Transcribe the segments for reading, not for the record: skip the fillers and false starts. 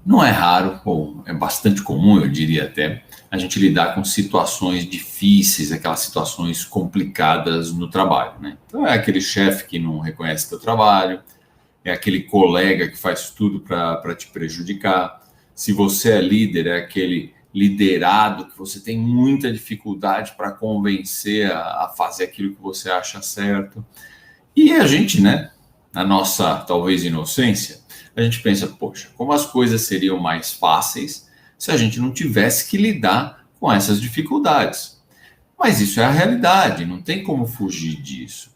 Não é raro, ou é bastante comum, eu diria até, a gente lidar com situações difíceis, aquelas situações complicadas no trabalho, né? Então é aquele chefe que não reconhece teu trabalho, é aquele colega que faz tudo para te prejudicar. Se você é líder, é aquele liderado que você tem muita dificuldade para convencer a fazer aquilo que você acha certo. E a gente, né, na nossa talvez inocência, a gente pensa, poxa, como as coisas seriam mais fáceis se a gente não tivesse que lidar com essas dificuldades. Mas isso é a realidade, não tem como fugir disso.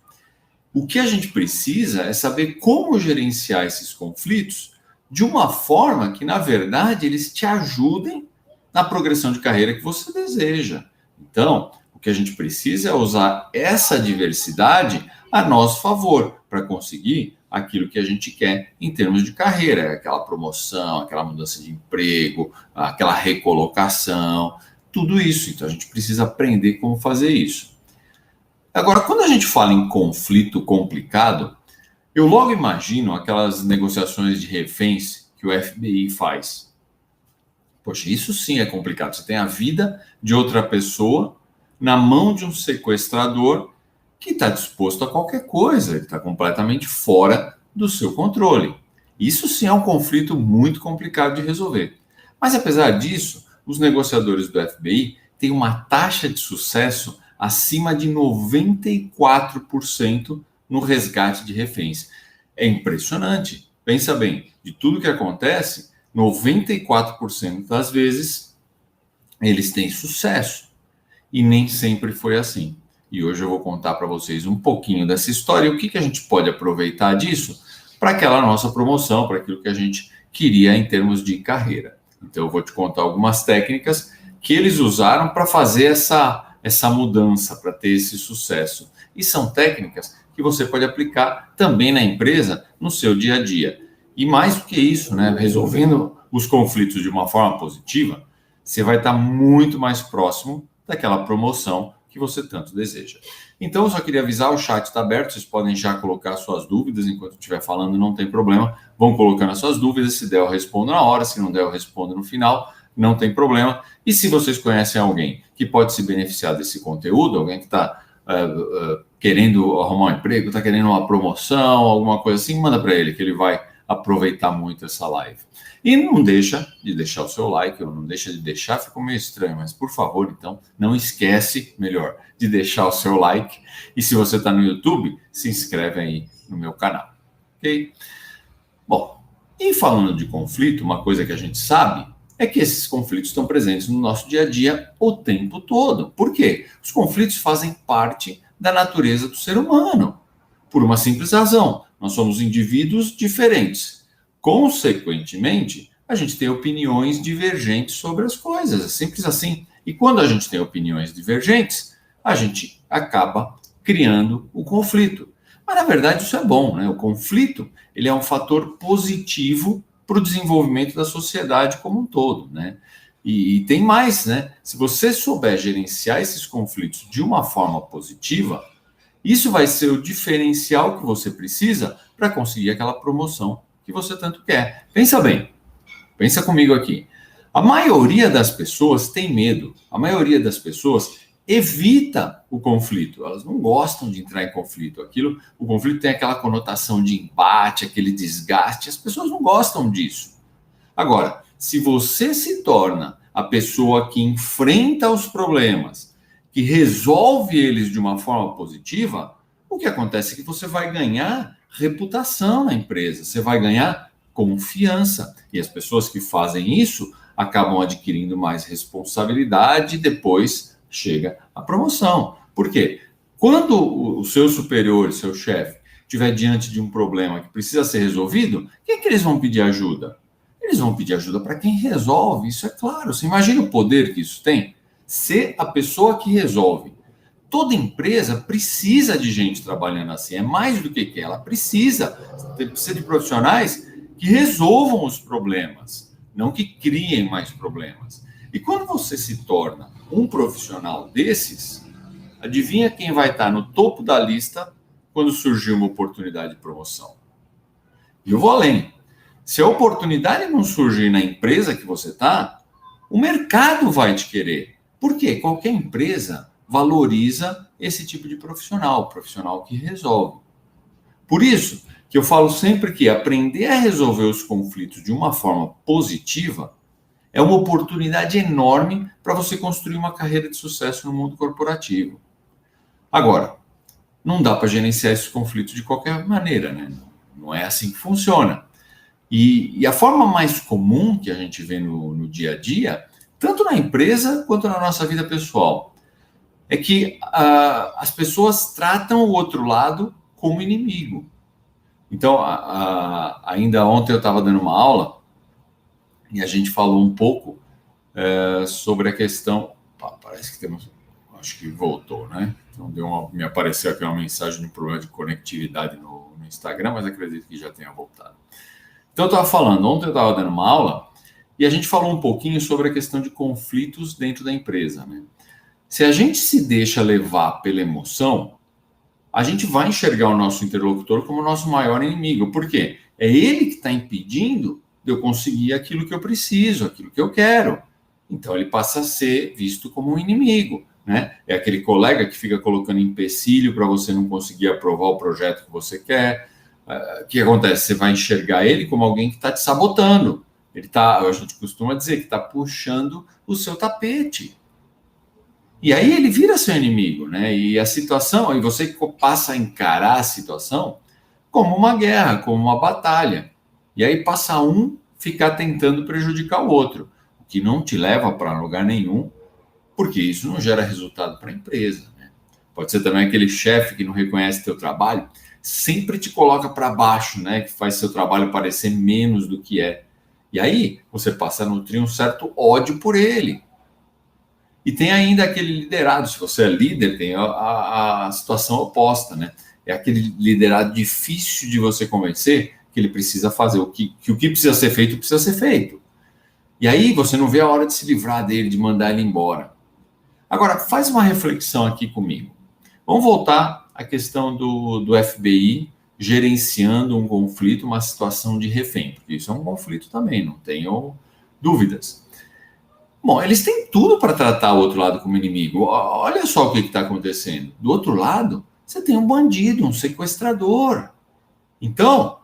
O que a gente precisa é saber como gerenciar esses conflitos de uma forma que, na verdade, eles te ajudem na progressão de carreira que você deseja. Então, o que a gente precisa é usar essa diversidade a nosso favor para conseguir aquilo que a gente quer em termos de carreira, aquela promoção, aquela mudança de emprego, aquela recolocação, tudo isso. Então, a gente precisa aprender como fazer isso. Agora, quando a gente fala em conflito complicado, eu logo imagino aquelas negociações de reféns que o FBI faz. Poxa, isso sim é complicado. Você tem a vida de outra pessoa na mão de um sequestrador que está disposto a qualquer coisa, ele está completamente fora do seu controle. Isso sim é um conflito muito complicado de resolver. Mas apesar disso, os negociadores do FBI têm uma taxa de sucesso acima de 94% no resgate de reféns. É impressionante. Pensa bem, de tudo que acontece, 94% das vezes eles têm sucesso. E nem sempre foi assim. E hoje eu vou contar para vocês um pouquinho dessa história e o que a gente pode aproveitar disso para aquela nossa promoção, para aquilo que a gente queria em termos de carreira. Então eu vou te contar algumas técnicas que eles usaram para fazer essa mudança, para ter esse sucesso. E são técnicas que você pode aplicar também na empresa, no seu dia a dia. E mais do que isso, né, resolvendo os conflitos de uma forma positiva, você vai estar muito mais próximo daquela promoção que você tanto deseja. Então, eu só queria avisar, o chat está aberto, vocês podem já colocar suas dúvidas enquanto eu estiver falando, não tem problema. Vão colocando as suas dúvidas, se der eu respondo na hora, se não der eu respondo no final, não tem problema. E se vocês conhecem alguém que pode se beneficiar desse conteúdo, alguém que está querendo arrumar um emprego, está querendo uma promoção, alguma coisa assim, manda para ele, que ele vai aproveitar muito essa live. E não deixa de deixar o seu like, ou não deixa de deixar, ficou meio estranho, mas por favor, então, não esquece, melhor, de deixar o seu like. E se você está no YouTube, se inscreve aí no meu canal, ok? Bom, e falando de conflito, uma coisa que a gente sabe é que esses conflitos estão presentes no nosso dia a dia o tempo todo. Por quê? Os conflitos fazem parte da natureza do ser humano, por uma simples razão. Nós somos indivíduos diferentes. Consequentemente, a gente tem opiniões divergentes sobre as coisas, é simples assim. E quando a gente tem opiniões divergentes, a gente acaba criando o conflito. Mas, na verdade, isso é bom, né? O conflito, ele é um fator positivo para o desenvolvimento da sociedade como um todo, né? E tem mais, né? Se você souber gerenciar esses conflitos de uma forma positiva, isso vai ser o diferencial que você precisa para conseguir aquela promoção que você tanto quer. Pensa bem, pensa comigo aqui. A maioria das pessoas tem medo, a maioria das pessoas evita o conflito, elas não gostam de entrar em conflito. O conflito tem aquela conotação de embate, aquele desgaste, as pessoas não gostam disso. Agora, se você se torna a pessoa que enfrenta os problemas, que resolve eles de uma forma positiva, o que acontece é que você vai ganhar reputação na empresa, você vai ganhar confiança. E as pessoas que fazem isso acabam adquirindo mais responsabilidade e depois chega a promoção. Por quê? Quando o seu superior, seu chefe, estiver diante de um problema que precisa ser resolvido, quem é que eles vão pedir ajuda? Eles vão pedir ajuda para quem resolve, isso é claro. Você imagina o poder que isso tem? Ser a pessoa que resolve. Toda empresa precisa de gente trabalhando assim, é mais do que ela precisa de profissionais que resolvam os problemas, não que criem mais problemas. E quando você se torna um profissional desses, adivinha quem vai estar no topo da lista quando surgir uma oportunidade de promoção? E eu vou além. Se a oportunidade não surgir na empresa que você está, o mercado vai te querer. Por quê? Qualquer empresa valoriza esse tipo de profissional, profissional que resolve. Por isso que eu falo sempre que aprender a resolver os conflitos de uma forma positiva é uma oportunidade enorme para você construir uma carreira de sucesso no mundo corporativo. Agora, não dá para gerenciar esses conflitos de qualquer maneira, né? Não é assim que funciona. E a forma mais comum que a gente vê no dia a dia, tanto na empresa quanto na nossa vida pessoal, é que as pessoas tratam o outro lado como inimigo. Então, ainda ontem eu estava dando uma aula e a gente falou um pouco sobre a questão. Parece que temos. Acho que voltou, né? Então me apareceu aqui uma mensagem de um problema de conectividade no Instagram, mas acredito que já tenha voltado. Então, eu estava falando, ontem eu estava dando uma aula e a gente falou um pouquinho sobre a questão de conflitos dentro da empresa, né? Se a gente se deixa levar pela emoção, a gente vai enxergar o nosso interlocutor como o nosso maior inimigo. Por quê? É ele que está impedindo de eu conseguir aquilo que eu preciso, aquilo que eu quero. Então, ele passa a ser visto como um inimigo, né? É aquele colega que fica colocando empecilho para você não conseguir aprovar o projeto que você quer. O que acontece? Você vai enxergar ele como alguém que está te sabotando. A gente costuma dizer que está puxando o seu tapete. E aí ele vira seu inimigo, né? E a situação, e você passa a encarar a situação como uma guerra, como uma batalha. E aí passa um ficar tentando prejudicar o outro, o que não te leva para lugar nenhum, porque isso não gera resultado para a empresa, né? Pode ser também aquele chefe que não reconhece teu trabalho, sempre te coloca para baixo, né? Que faz seu trabalho parecer menos do que é. E aí você passa a nutrir um certo ódio por ele. E tem ainda aquele liderado, se você é líder, tem a situação oposta, né? É aquele liderado difícil de você convencer que ele precisa fazer o que precisa ser feito, precisa ser feito. E aí você não vê a hora de se livrar dele, de mandar ele embora. Agora, faz uma reflexão aqui comigo. Vamos voltar à questão do FBI gerenciando um conflito, uma situação de refém, porque isso é um conflito também, não tenho dúvidas. Bom, eles têm tudo para tratar o outro lado como inimigo. Olha só o que está acontecendo. Do outro lado, você tem um bandido, um sequestrador. Então,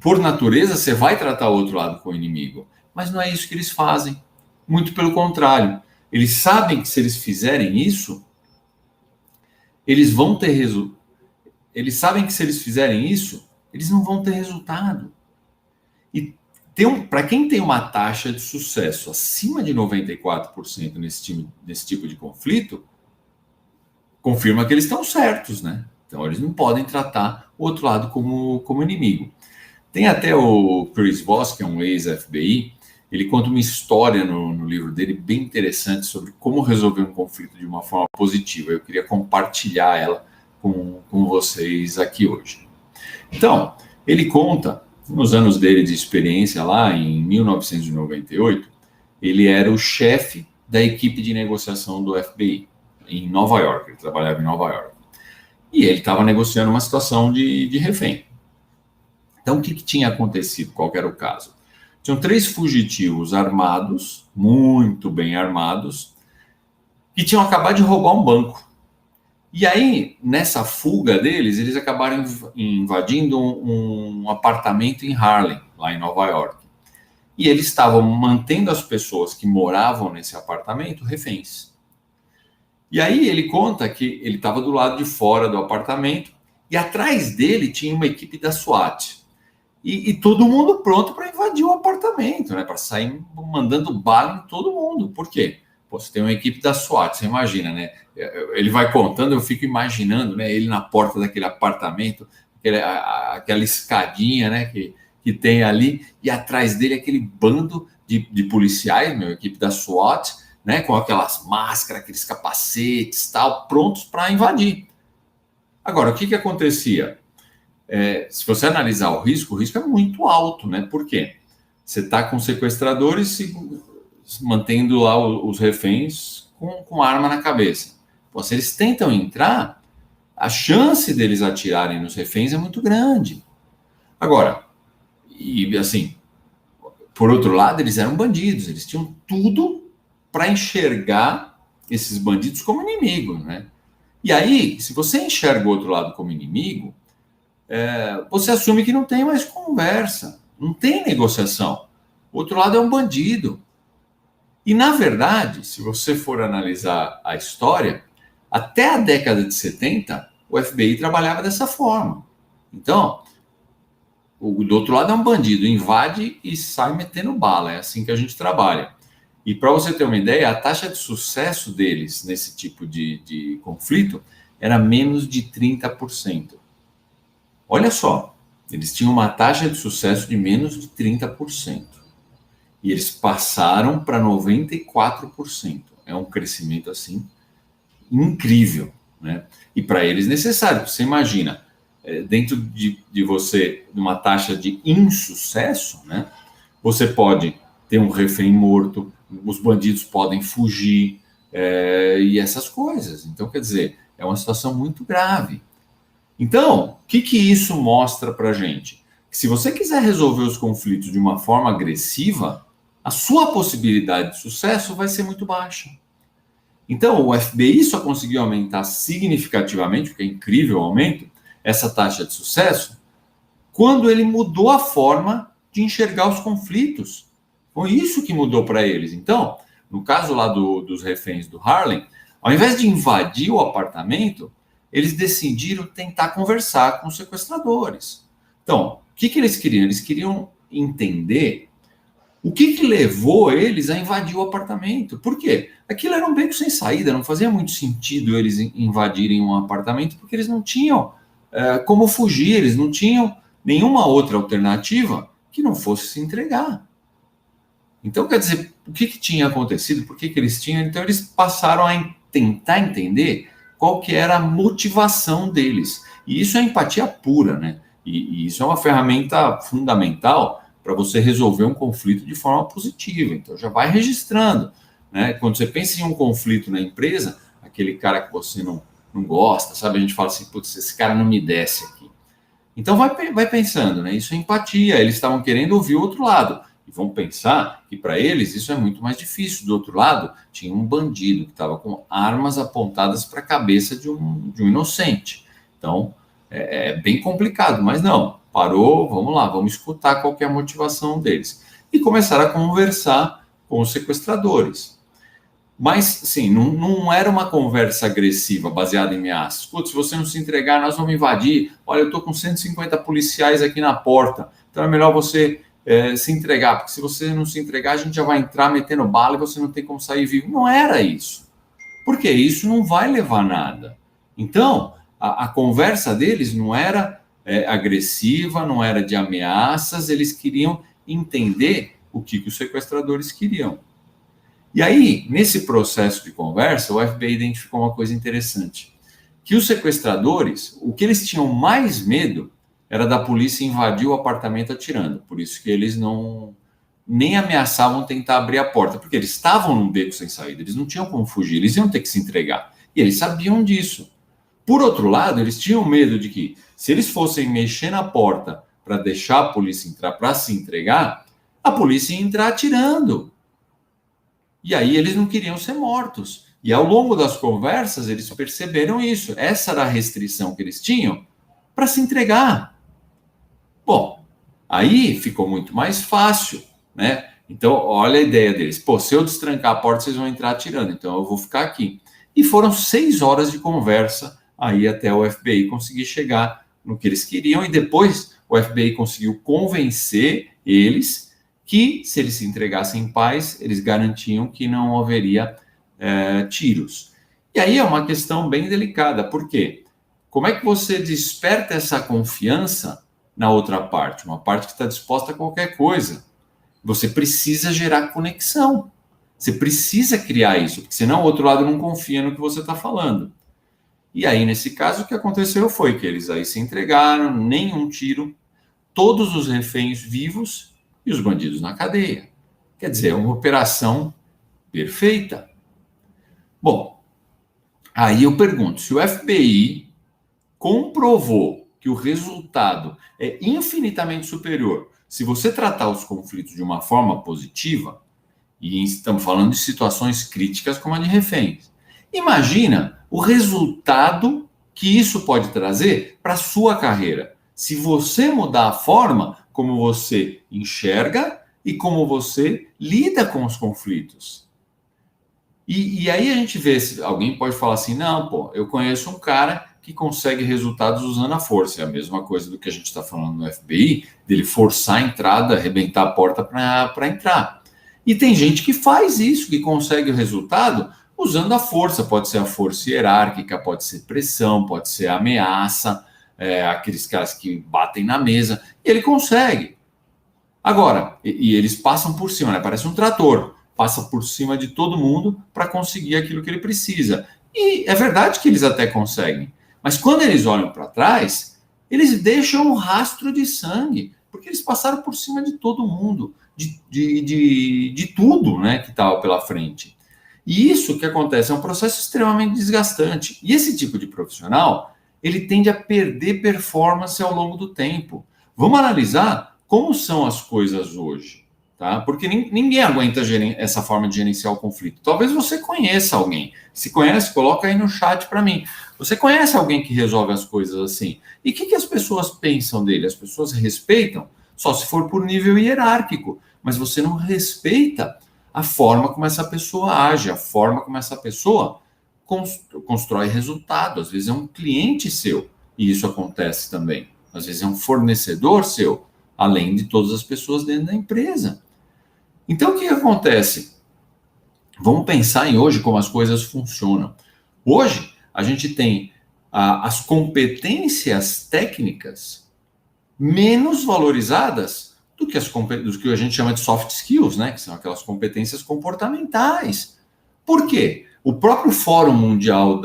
por natureza, você vai tratar o outro lado como inimigo. Mas não é isso que eles fazem. Muito pelo contrário. Eles sabem que se eles fizerem isso, eles vão ter resultado. Eles sabem que se eles fizerem isso, eles não vão ter resultado. E para quem tem uma taxa de sucesso acima de 94% nesse tipo de conflito, confirma que eles estão certos, né? Então, eles não podem tratar o outro lado como inimigo. Tem até o Chris Voss, que é um ex-FBI, ele conta uma história no livro dele bem interessante sobre como resolver um conflito de uma forma positiva. Eu queria compartilhar ela com vocês aqui hoje. Então, ele conta, nos anos dele de experiência lá, em 1998, ele era o chefe da equipe de negociação do FBI, em Nova York. Ele trabalhava em Nova York. E ele estava negociando uma situação de refém. Então, o que tinha acontecido? Qual era o caso? Tinham 3 fugitivos armados, muito bem armados, que tinham acabado de roubar um banco. E aí, nessa fuga deles, eles acabaram invadindo um apartamento em Harlem, lá em Nova York. E eles estavam mantendo as pessoas que moravam nesse apartamento reféns. E aí ele conta que ele estava do lado de fora do apartamento e atrás dele tinha uma equipe da SWAT. E todo mundo pronto para invadir o apartamento, né? Para sair mandando bala em todo mundo. Por quê? Pô, você tem uma equipe da SWAT, você imagina, né? Ele vai contando, eu fico imaginando, né? Ele na porta daquele apartamento, aquela escadinha, né? Que tem ali, e atrás dele aquele bando de policiais, meu, equipe da SWAT, né? Com aquelas máscaras, aqueles capacetes, tal, prontos para invadir. Agora, o que acontecia? Se você analisar o risco é muito alto, né? Por quê? Você está com sequestradores mantendo lá os reféns com arma na cabeça. Pô, se eles tentam entrar, a chance deles atirarem nos reféns é muito grande. Agora, e assim, por outro lado, eles eram bandidos, eles tinham tudo para enxergar esses bandidos como inimigos, né? E aí, se você enxerga o outro lado como inimigo, você assume que não tem mais conversa, não tem negociação. O outro lado é um bandido. E, na verdade, se você for analisar a história, até a década de 70, o FBI trabalhava dessa forma. Então, o do outro lado é um bandido, invade e sai metendo bala. É assim que a gente trabalha. E para você ter uma ideia, a taxa de sucesso deles nesse tipo de conflito era menos de 30%. Olha só, eles tinham uma taxa de sucesso de menos de 30%. E eles passaram para 94%. É um crescimento assim incrível, né? E para eles necessário. Você imagina, dentro de você, numa taxa de insucesso, né? Você pode ter um refém morto, os bandidos podem fugir, e essas coisas. Então, quer dizer, é uma situação muito grave. Então, o que isso mostra para a gente? Que se você quiser resolver os conflitos de uma forma agressiva, a sua possibilidade de sucesso vai ser muito baixa. Então, o FBI só conseguiu aumentar significativamente, porque é incrível o aumento, essa taxa de sucesso, quando ele mudou a forma de enxergar os conflitos. Foi isso que mudou para eles. Então, no caso lá dos reféns do Harlem, ao invés de invadir o apartamento, eles decidiram tentar conversar com os sequestradores. Então, o que eles queriam? Eles queriam entender o que levou eles a invadir o apartamento. Por quê? Aquilo era um beco sem saída, não fazia muito sentido eles invadirem um apartamento, porque eles não tinham como fugir, eles não tinham nenhuma outra alternativa que não fosse se entregar. Então, quer dizer, o que tinha acontecido? Por que eles tinham? Então, eles passaram a tentar entender qual que era a motivação deles. E isso é empatia pura, né? E isso é uma ferramenta fundamental para você resolver um conflito de forma positiva. Então, já vai registrando, né? Quando você pensa em um conflito na empresa, aquele cara que você não gosta, sabe? A gente fala assim, putz, esse cara não me desce aqui. Então, vai pensando, né? Isso é empatia. Eles estavam querendo ouvir o outro lado. E vão pensar que para eles isso é muito mais difícil. Do outro lado, tinha um bandido que estava com armas apontadas para a cabeça de um inocente. Então, é bem complicado, mas não. Parou, vamos lá, vamos escutar qual que é a motivação deles. E começaram a conversar com os sequestradores. Mas, sim, não era uma conversa agressiva, baseada em ameaças. Putz, se você não se entregar, nós vamos invadir. Olha, eu estou com 150 policiais aqui na porta. Então é melhor você se entregar, porque se você não se entregar, a gente já vai entrar metendo bala e você não tem como sair vivo. Não era isso. Porque isso não vai levar a nada. Então, a conversa deles não era agressiva, não era de ameaças, eles queriam entender o que os sequestradores queriam. E aí, nesse processo de conversa, o FBI identificou uma coisa interessante, que os sequestradores, o que eles tinham mais medo era da polícia invadir o apartamento atirando, por isso que eles nem ameaçavam tentar abrir a porta, porque eles estavam num beco sem saída, eles não tinham como fugir, eles iam ter que se entregar, e eles sabiam disso. Por outro lado, eles tinham medo de que, se eles fossem mexer na porta para deixar a polícia entrar para se entregar, a polícia ia entrar atirando. E aí eles não queriam ser mortos. E ao longo das conversas, eles perceberam isso. Essa era a restrição que eles tinham para se entregar. Bom, aí ficou muito mais fácil, né? Então, olha a ideia deles. Pô, se eu destrancar a porta, vocês vão entrar atirando, então eu vou ficar aqui. E foram 6 horas de conversa aí até o FBI conseguir chegar no que eles queriam. E depois o FBI conseguiu convencer eles que, se eles se entregassem em paz, eles garantiam que não haveria tiros. E aí é uma questão bem delicada, por quê? Como é que você desperta essa confiança na outra parte? Uma parte que está disposta a qualquer coisa. Você precisa gerar conexão. Você precisa criar isso, porque senão o outro lado não confia no que você está falando. E aí, nesse caso, o que aconteceu foi que eles aí se entregaram, nenhum tiro, todos os reféns vivos e os bandidos na cadeia. Quer dizer, é uma operação perfeita. Bom, aí eu pergunto, se o FBI comprovou que o resultado é infinitamente superior se você tratar os conflitos de uma forma positiva, e estamos falando de situações críticas como a de reféns. Imagina o resultado que isso pode trazer para a sua carreira. Se você mudar a forma como você enxerga e como você lida com os conflitos. E aí a gente vê, alguém pode falar assim, não, pô, eu conheço um cara que consegue resultados usando a força. É a mesma coisa do que a gente está falando no FBI, dele forçar a entrada, arrebentar a porta para entrar. E tem gente que faz isso, que consegue o resultado usando a força. Pode ser a força hierárquica, pode ser pressão, pode ser ameaça, aqueles caras que batem na mesa. E ele consegue. Agora, e eles passam por cima, né? Parece um trator. Passa por cima de todo mundo para conseguir aquilo que ele precisa. E é verdade que eles até conseguem. Mas quando eles olham para trás, eles deixam um rastro de sangue, porque eles passaram por cima de todo mundo, de tudo, né, que estava pela frente. E isso que acontece é um processo extremamente desgastante. E esse tipo de profissional, ele tende a perder performance ao longo do tempo. Vamos analisar como são as coisas hoje. Tá? Porque ninguém aguenta essa forma de gerenciar o conflito. Talvez você conheça alguém. Se conhece, coloca aí no chat para mim. Você conhece alguém que resolve as coisas assim? E o que as pessoas pensam dele? As pessoas respeitam? Só se for por nível hierárquico. Mas você não respeita a forma como essa pessoa age, a forma como essa pessoa constrói resultado. Às vezes é um cliente seu, e isso acontece também. Às vezes é um fornecedor seu, além de todas as pessoas dentro da empresa. Então, o que acontece? Vamos pensar em hoje como as coisas funcionam. Hoje, a gente tem as competências técnicas menos valorizadas do que a gente chama de soft skills, né? Que são aquelas competências comportamentais. Por quê? O próprio Fórum Mundial,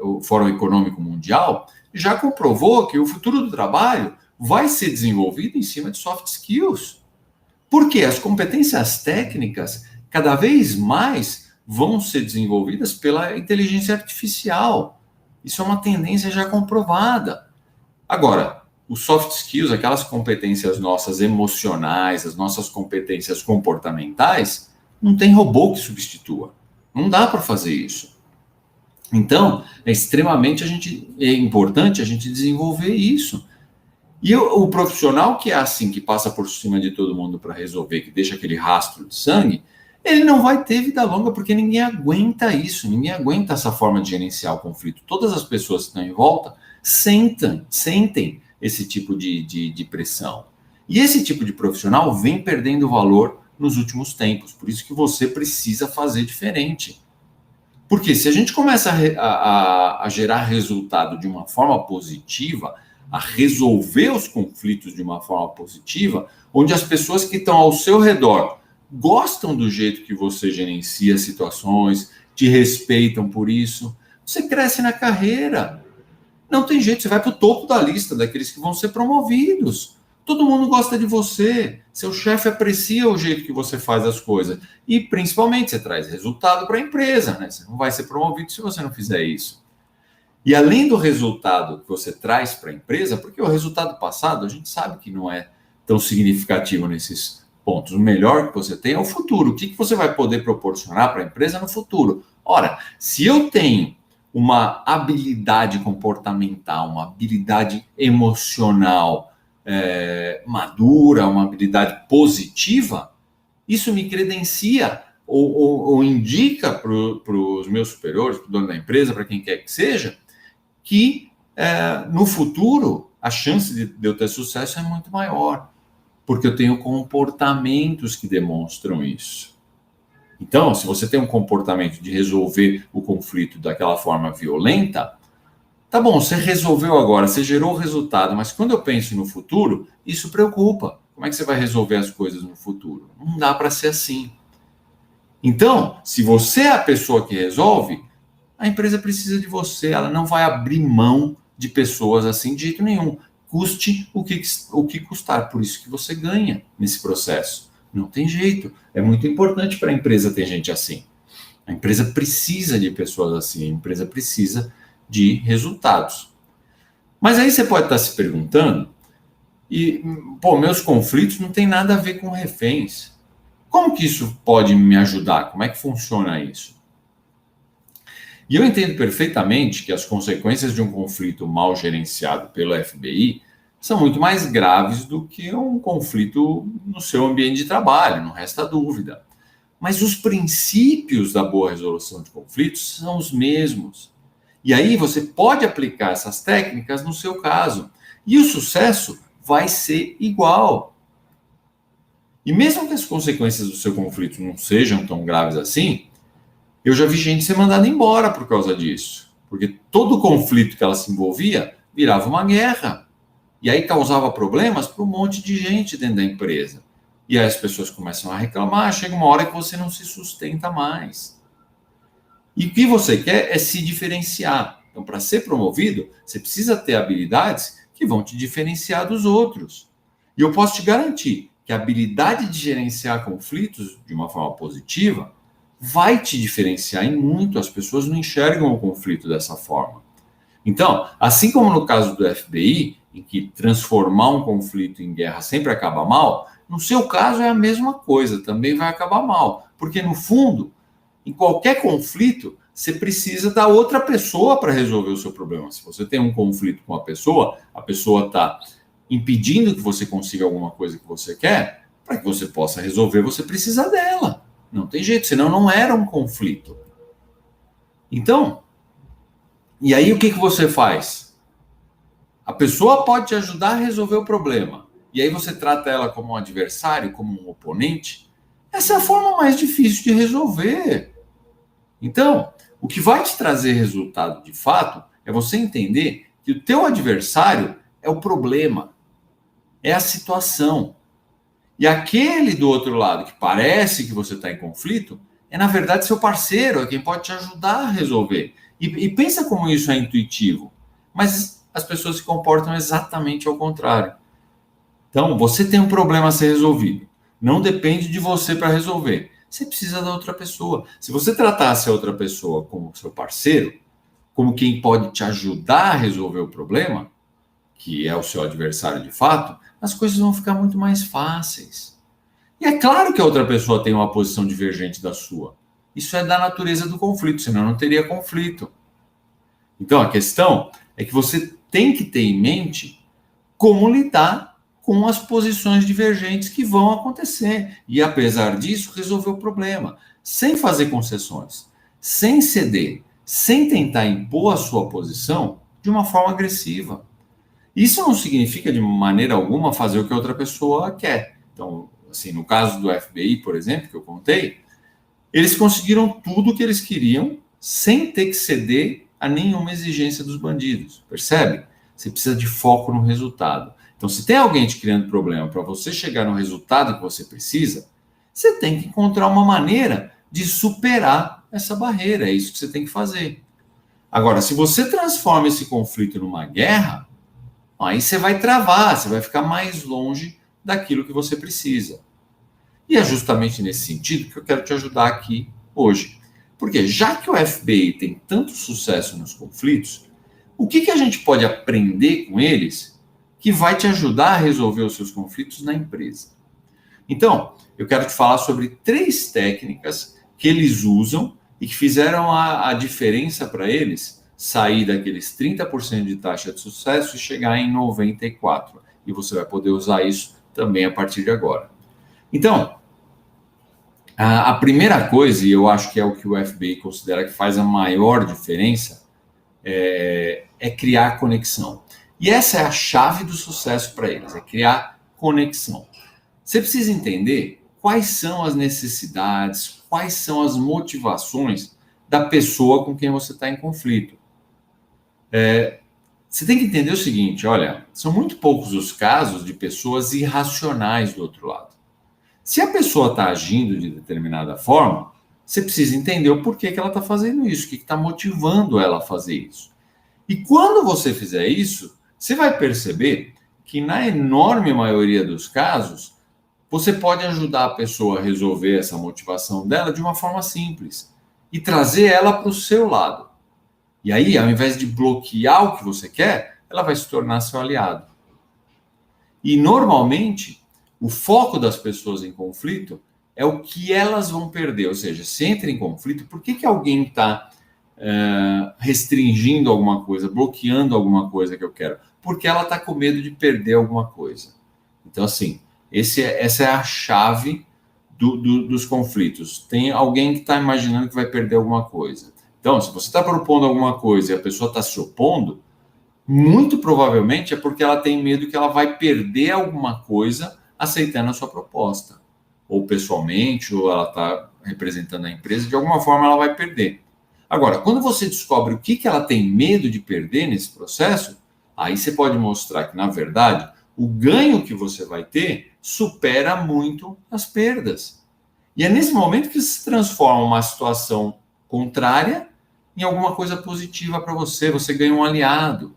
o Fórum Econômico Mundial, já comprovou que o futuro do trabalho vai ser desenvolvido em cima de soft skills. Porque as competências técnicas, cada vez mais, vão ser desenvolvidas pela inteligência artificial. Isso é uma tendência já comprovada. Agora, os soft skills, aquelas competências nossas emocionais, as nossas competências comportamentais, não tem robô que substitua. Não dá para fazer isso. Então, é extremamente importante a gente desenvolver isso. E o profissional que é assim, que passa por cima de todo mundo para resolver, que deixa aquele rastro de sangue, ele não vai ter vida longa, porque ninguém aguenta isso, ninguém aguenta essa forma de gerenciar o conflito. Todas as pessoas que estão em volta sentem esse tipo de pressão. E esse tipo de profissional vem perdendo valor nos últimos tempos, por isso que você precisa fazer diferente. Porque se a gente começa a gerar resultado de uma forma positiva, a resolver os conflitos de uma forma positiva, onde as pessoas que estão ao seu redor gostam do jeito que você gerencia situações, te respeitam por isso, você cresce na carreira. Não tem jeito, você vai para o topo da lista daqueles que vão ser promovidos. Todo mundo gosta de você, seu chefe aprecia o jeito que você faz as coisas. E, principalmente, você traz resultado para a empresa, né? Você não vai ser promovido se você não fizer isso. E além do resultado que você traz para a empresa, porque o resultado passado a gente sabe que não é tão significativo nesses pontos. O melhor que você tem é o futuro. O que você vai poder proporcionar para a empresa no futuro? Ora, se eu tenho uma habilidade comportamental, uma habilidade emocional madura, uma habilidade positiva, isso me credencia ou indica para os meus superiores, para o dono da empresa, para quem quer que seja, que no futuro a chance de eu ter sucesso é muito maior, porque eu tenho comportamentos que demonstram isso. Então, se você tem um comportamento de resolver o conflito daquela forma violenta, tá bom, você resolveu agora, você gerou o resultado, mas quando eu penso no futuro, isso preocupa. Como é que você vai resolver as coisas no futuro? Não dá para ser assim. Então, se você é a pessoa que resolve, a empresa precisa de você, ela não vai abrir mão de pessoas assim de jeito nenhum. Custe o que custar, por isso que você ganha nesse processo. Não tem jeito, é muito importante para a empresa ter gente assim. A empresa precisa de pessoas assim, a empresa precisa de resultados. Mas aí você pode estar se perguntando, meus conflitos não tem nada a ver com reféns. Como que isso pode me ajudar? Como é que funciona isso? E eu entendo perfeitamente que as consequências de um conflito mal gerenciado pelo FBI são muito mais graves do que um conflito no seu ambiente de trabalho, não resta dúvida. Mas os princípios da boa resolução de conflitos são os mesmos. E aí você pode aplicar essas técnicas no seu caso. E o sucesso vai ser igual. E mesmo que as consequências do seu conflito não sejam tão graves assim, eu já vi gente ser mandada embora por causa disso. Porque todo conflito que ela se envolvia virava uma guerra. E aí causava problemas para um monte de gente dentro da empresa. E aí as pessoas começam a reclamar, chega uma hora que você não se sustenta mais. E o que você quer é se diferenciar. Então, para ser promovido, você precisa ter habilidades que vão te diferenciar dos outros. E eu posso te garantir que a habilidade de gerenciar conflitos de uma forma positiva vai te diferenciar em muito. As pessoas não enxergam o conflito dessa forma. Então, assim como no caso do FBI, em que transformar um conflito em guerra sempre acaba mal, no seu caso é a mesma coisa, também vai acabar mal. Porque, no fundo, em qualquer conflito, você precisa da outra pessoa para resolver o seu problema. Se você tem um conflito com a pessoa está impedindo que você consiga alguma coisa que você quer, para que você possa resolver, você precisa dela. Não tem jeito, senão não era um conflito. Então, e aí o que você faz? A pessoa pode te ajudar a resolver o problema. E aí você trata ela como um adversário, como um oponente. Essa é a forma mais difícil de resolver. Então, o que vai te trazer resultado de fato é você entender que o teu adversário é o problema, é a situação. E aquele do outro lado que parece que você está em conflito é, na verdade, seu parceiro, é quem pode te ajudar a resolver. E pensa como isso é intuitivo. Mas as pessoas se comportam exatamente ao contrário. Então, você tem um problema a ser resolvido. Não depende de você para resolver. Você precisa da outra pessoa. Se você tratasse a outra pessoa como seu parceiro, como quem pode te ajudar a resolver o problema, que é o seu adversário de fato, as coisas vão ficar muito mais fáceis. E é claro que a outra pessoa tem uma posição divergente da sua. Isso é da natureza do conflito, senão não teria conflito. Então, a questão é que você tem que ter em mente como lidar com as posições divergentes que vão acontecer. E, apesar disso, resolver o problema, sem fazer concessões, sem ceder, sem tentar impor a sua posição de uma forma agressiva. Isso não significa, de maneira alguma, fazer o que a outra pessoa quer. Então, assim, no caso do FBI, por exemplo, que eu contei, eles conseguiram tudo o que eles queriam sem ter que ceder a nenhuma exigência dos bandidos. Percebe? Você precisa de foco no resultado. Então, se tem alguém te criando problema para você chegar no resultado que você precisa, você tem que encontrar uma maneira de superar essa barreira. É isso que você tem que fazer. Agora, se você transforma esse conflito numa guerra, aí você vai travar, você vai ficar mais longe daquilo que você precisa. E é justamente nesse sentido que eu quero te ajudar aqui hoje. Porque já que o FBI tem tanto sucesso nos conflitos, o que a gente pode aprender com eles que vai te ajudar a resolver os seus conflitos na empresa? Então, eu quero te falar sobre 3 técnicas que eles usam e que fizeram a diferença para eles sair daqueles 30% de taxa de sucesso e chegar em 94%. E você vai poder usar isso também a partir de agora. Então, a primeira coisa, e eu acho que é o que o FBI considera que faz a maior diferença, é criar conexão. E essa é a chave do sucesso para eles, é criar conexão. Você precisa entender quais são as necessidades, quais são as motivações da pessoa com quem você está em conflito. Você tem que entender o seguinte, olha, são muito poucos os casos de pessoas irracionais do outro lado. Se a pessoa está agindo de determinada forma, você precisa entender o porquê que ela está fazendo isso, o que está motivando ela a fazer isso. E quando você fizer isso, você vai perceber que na enorme maioria dos casos, você pode ajudar a pessoa a resolver essa motivação dela de uma forma simples e trazer ela para o seu lado. E aí, ao invés de bloquear o que você quer, ela vai se tornar seu aliado. E, normalmente, o foco das pessoas em conflito é o que elas vão perder. Ou seja, se entra em conflito, por que alguém está restringindo alguma coisa, bloqueando alguma coisa que eu quero? Porque ela está com medo de perder alguma coisa. Então, assim, essa é a chave dos conflitos. Tem alguém que está imaginando que vai perder alguma coisa. Então, se você está propondo alguma coisa e a pessoa está se opondo, muito provavelmente é porque ela tem medo que ela vai perder alguma coisa aceitando a sua proposta. Ou pessoalmente, ou ela está representando a empresa, de alguma forma ela vai perder. Agora, quando você descobre o que ela tem medo de perder nesse processo, aí você pode mostrar que, na verdade, o ganho que você vai ter supera muito as perdas. E é nesse momento que se transforma uma situação contrária em alguma coisa positiva para você. Você ganha um aliado.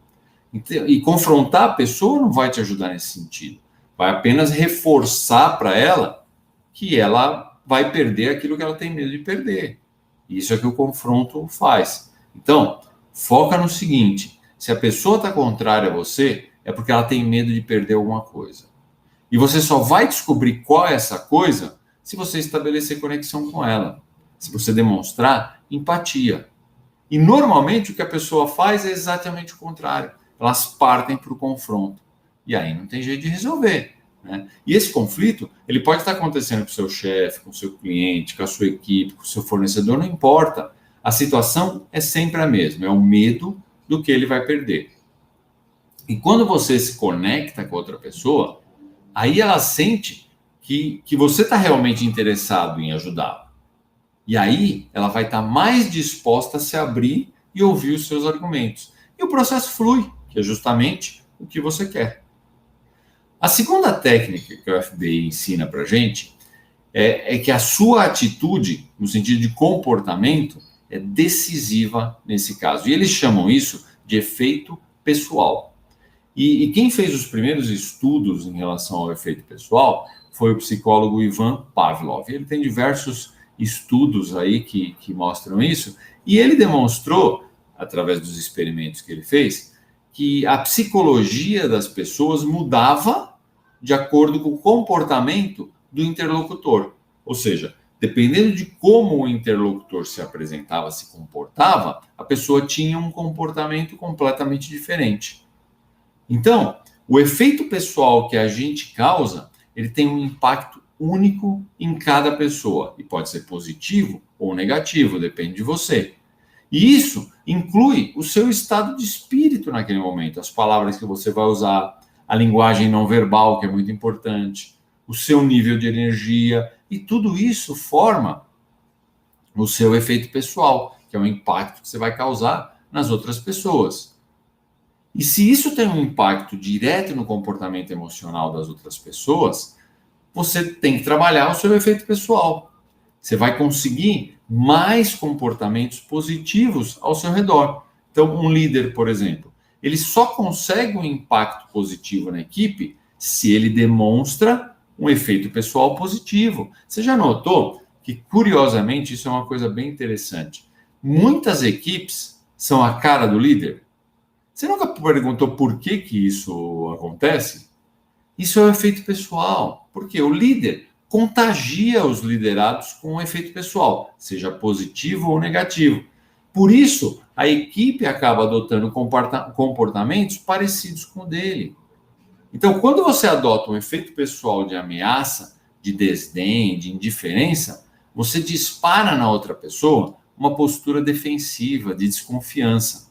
E confrontar a pessoa não vai te ajudar nesse sentido. Vai apenas reforçar para ela que ela vai perder aquilo que ela tem medo de perder. Isso é que o confronto faz. Então, foca no seguinte: se a pessoa está contrária a você, é porque ela tem medo de perder alguma coisa. E você só vai descobrir qual é essa coisa se você estabelecer conexão com ela, se você demonstrar empatia. E normalmente o que a pessoa faz é exatamente o contrário. Elas partem para o confronto. E aí não tem jeito de resolver. Né? E esse conflito, ele pode estar acontecendo com o seu chefe, com o seu cliente, com a sua equipe, com o seu fornecedor, não importa. A situação é sempre a mesma, é o medo do que ele vai perder. E quando você se conecta com outra pessoa, aí ela sente que você está realmente interessado em ajudá-la. E aí ela vai estar mais disposta a se abrir e ouvir os seus argumentos. E o processo flui, que é justamente o que você quer. A segunda técnica que o FBI ensina para a gente é que a sua atitude, no sentido de comportamento, é decisiva nesse caso. E eles chamam isso de efeito pessoal. E quem fez os primeiros estudos em relação ao efeito pessoal foi o psicólogo Ivan Pavlov. Ele tem diversos estudos aí que mostram isso, e ele demonstrou, através dos experimentos que ele fez, que a psicologia das pessoas mudava de acordo com o comportamento do interlocutor. Ou seja, dependendo de como o interlocutor se apresentava, se comportava, a pessoa tinha um comportamento completamente diferente. Então, o efeito pessoal que a gente causa, ele tem um impacto único em cada pessoa. E pode ser positivo ou negativo, depende de você. E isso inclui o seu estado de espírito naquele momento, as palavras que você vai usar, a linguagem não verbal, que é muito importante, o seu nível de energia, e tudo isso forma o seu efeito pessoal, que é o impacto que você vai causar nas outras pessoas. E se isso tem um impacto direto no comportamento emocional das outras pessoas, você tem que trabalhar o seu efeito pessoal. Você vai conseguir mais comportamentos positivos ao seu redor. Então, um líder, por exemplo, ele só consegue um impacto positivo na equipe se ele demonstra um efeito pessoal positivo. Você já notou que, curiosamente, isso é uma coisa bem interessante. Muitas equipes são a cara do líder. Você nunca perguntou por que isso acontece? Isso é o efeito pessoal, porque o líder contagia os liderados com um efeito pessoal, seja positivo ou negativo. Por isso, a equipe acaba adotando comportamentos parecidos com o dele. Então, quando você adota um efeito pessoal de ameaça, de desdém, de indiferença, você dispara na outra pessoa uma postura defensiva, de desconfiança.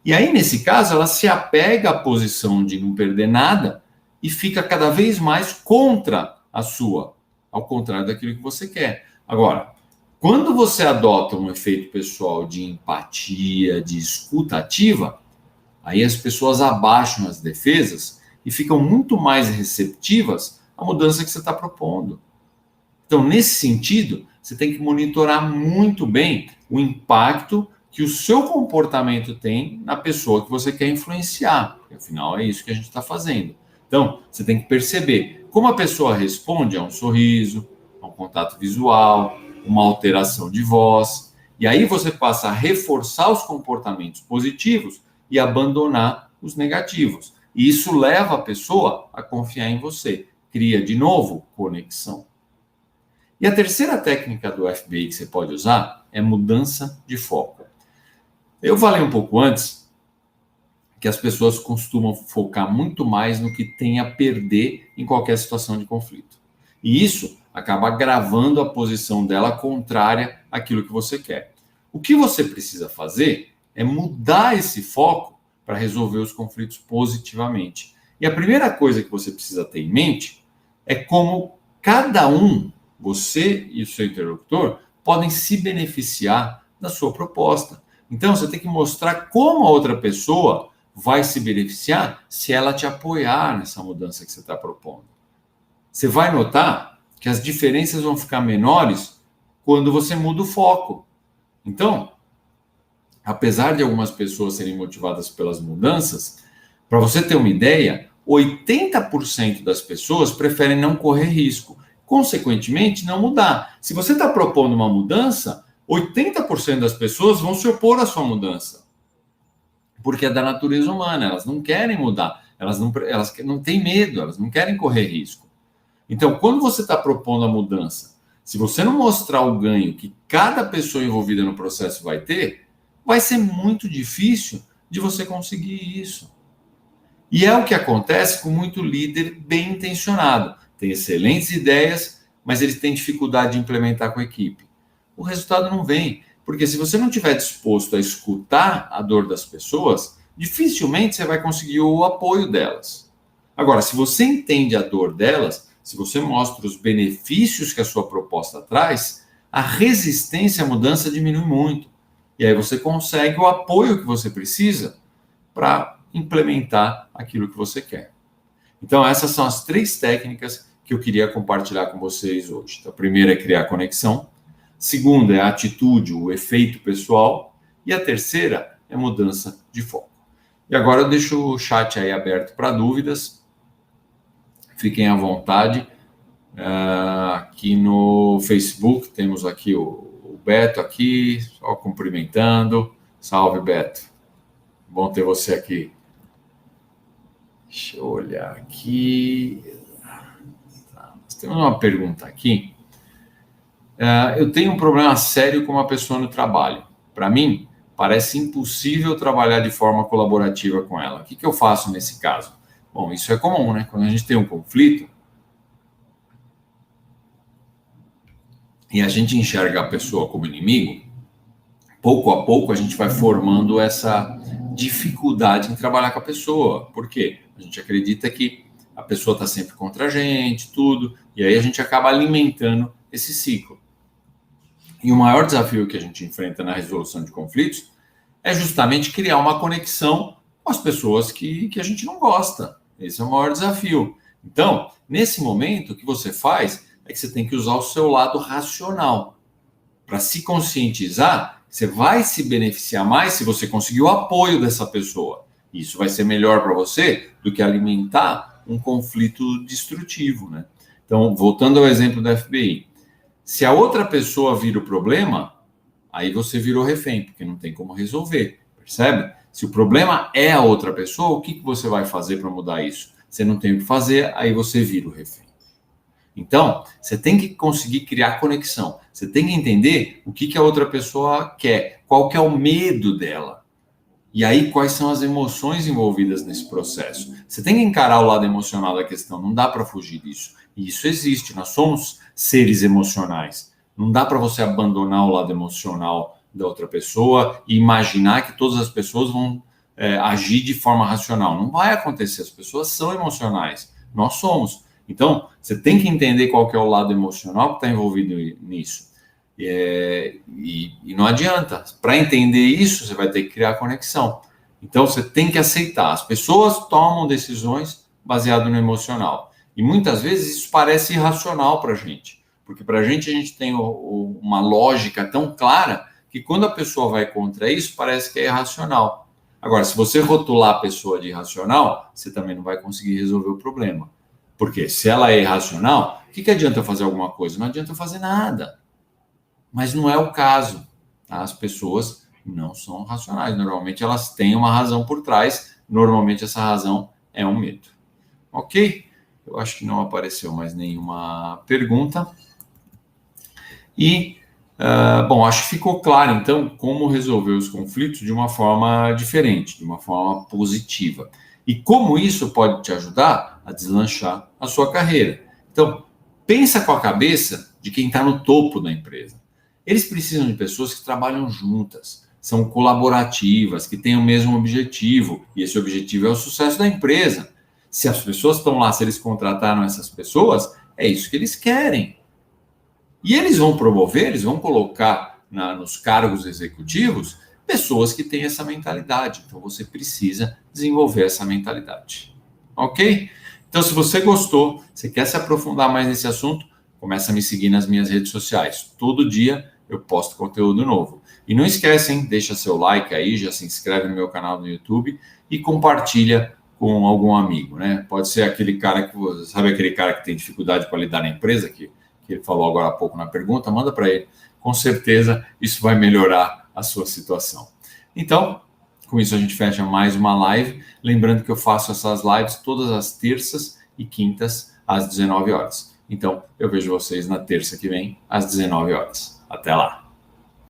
E aí, nesse caso, ela se apega à posição de não perder nada e fica cada vez mais contra a sua, ao contrário daquilo que você quer. Agora, quando você adota um efeito pessoal de empatia, de escuta ativa, aí as pessoas abaixam as defesas e ficam muito mais receptivas à mudança que você está propondo. Então, nesse sentido, você tem que monitorar muito bem o impacto que o seu comportamento tem na pessoa que você quer influenciar. Porque, afinal, é isso que a gente está fazendo. Então, você tem que perceber como a pessoa responde a um sorriso, a um contato visual, uma alteração de voz. E aí você passa a reforçar os comportamentos positivos e abandonar os negativos. E isso leva a pessoa a confiar em você. Cria, de novo, conexão. E a terceira técnica do FBI que você pode usar é mudança de foco. Eu falei um pouco antes que as pessoas costumam focar muito mais no que tem a perder em qualquer situação de conflito. E isso acaba agravando a posição dela contrária àquilo que você quer. O que você precisa fazer é mudar esse foco para resolver os conflitos positivamente. E a primeira coisa que você precisa ter em mente é como cada um, você e o seu interlocutor, podem se beneficiar da sua proposta. Então, você tem que mostrar como a outra pessoa vai se beneficiar se ela te apoiar nessa mudança que você está propondo. Você vai notar que as diferenças vão ficar menores quando você muda o foco. Então, apesar de algumas pessoas serem motivadas pelas mudanças, para você ter uma ideia, 80% das pessoas preferem não correr risco. Consequentemente, não mudar. Se você está propondo uma mudança, 80% das pessoas vão se opor à sua mudança. Porque é da natureza humana, elas não querem mudar, elas não têm medo, elas não querem correr risco. Então, quando você está propondo a mudança, se você não mostrar o ganho que cada pessoa envolvida no processo vai ter, vai ser muito difícil de você conseguir isso. E é o que acontece com muito líder bem intencionado. Tem excelentes ideias, mas eles têm dificuldade de implementar com a equipe. O resultado não vem, porque se você não estiver disposto a escutar a dor das pessoas, dificilmente você vai conseguir o apoio delas. Agora, se você entende a dor delas, se você mostra os benefícios que a sua proposta traz, a resistência à mudança diminui muito. E aí você consegue o apoio que você precisa para implementar aquilo que você quer. Então, essas são as 3 técnicas que eu queria compartilhar com vocês hoje. Então, a primeira é criar conexão. A segunda é a atitude, o efeito pessoal. E a terceira é mudança de foco. E agora eu deixo o chat aí aberto para dúvidas. Fiquem à vontade. Aqui no Facebook temos aqui o Beto aqui, só cumprimentando. Salve, Beto. Bom ter você aqui. Deixa eu olhar aqui. Nós temos uma pergunta aqui. Eu tenho um problema sério com uma pessoa no trabalho. Para mim, parece impossível trabalhar de forma colaborativa com ela. O que eu faço nesse caso? Bom, isso é comum, né? Quando a gente tem um conflito e a gente enxerga a pessoa como inimigo, pouco a pouco a gente vai formando essa dificuldade em trabalhar com a pessoa. Por quê? A gente acredita que a pessoa está sempre contra a gente, tudo, e aí a gente acaba alimentando esse ciclo. E o maior desafio que a gente enfrenta na resolução de conflitos é justamente criar uma conexão com as pessoas que a gente não gosta. Esse é o maior desafio. Então, nesse momento, o que você faz é que você tem que usar o seu lado racional para se conscientizar. Você vai se beneficiar mais se você conseguir o apoio dessa pessoa. Isso vai ser melhor para você do que alimentar um conflito destrutivo, né? Então, voltando ao exemplo da FBI, se a outra pessoa vira o problema, aí você virou refém, porque não tem como resolver, percebe? Se o problema é a outra pessoa, o que você vai fazer para mudar isso? Você não tem o que fazer, aí você vira o refém. Então, você tem que conseguir criar conexão. Você tem que entender o que a outra pessoa quer, qual que é o medo dela. E aí, quais são as emoções envolvidas nesse processo. Você tem que encarar o lado emocional da questão, não dá para fugir disso. E isso existe, nós somos seres emocionais. Não dá para você abandonar o lado emocional da outra pessoa e imaginar que todas as pessoas vão agir de forma racional. Não vai acontecer, as pessoas são emocionais, nós somos. Então, você tem que entender qual que é o lado emocional que está envolvido nisso. E não adianta. Para entender isso, você vai ter que criar conexão. Então, você tem que aceitar. As pessoas tomam decisões baseadas no emocional. E muitas vezes isso parece irracional para a gente. Porque para a gente tem uma lógica tão clara que quando a pessoa vai contra isso, parece que é irracional. Agora, se você rotular a pessoa de irracional, você também não vai conseguir resolver o problema. Porque se ela é irracional, o que adianta eu fazer alguma coisa? Não adianta eu fazer nada. Mas não é o caso. Tá? As pessoas não são racionais. Normalmente elas têm uma razão por trás normalmente essa razão é um medo. Ok? Eu acho que não apareceu mais nenhuma pergunta. E, bom, acho que ficou claro, então, como resolver os conflitos de uma forma diferente, de uma forma positiva. E como isso pode te ajudar a deslanchar a sua carreira. Então, pensa com a cabeça de quem está no topo da empresa. Eles precisam de pessoas que trabalham juntas, são colaborativas, que têm o mesmo objetivo, e esse objetivo é o sucesso da empresa. Se as pessoas estão lá, se eles contrataram essas pessoas, é isso que eles querem. E eles vão promover, eles vão colocar nos cargos executivos pessoas que têm essa mentalidade. Então você precisa desenvolver essa mentalidade. Ok? Então, se você gostou, você quer se aprofundar mais nesse assunto, começa a me seguir nas minhas redes sociais. Todo dia eu posto conteúdo novo. E não esquece, hein? Deixa seu like aí, já se inscreve no meu canal no YouTube e compartilha com algum amigo, né? Pode ser aquele cara que, sabe aquele cara que tem dificuldade para lidar na empresa, que ele falou agora há pouco na pergunta, manda para ele. Com certeza isso vai melhorar a sua situação. Então, com isso a gente fecha mais uma live. Lembrando que eu faço essas lives todas as terças e quintas às 19 horas. Então, eu vejo vocês na terça que vem, às 19 horas. Até lá!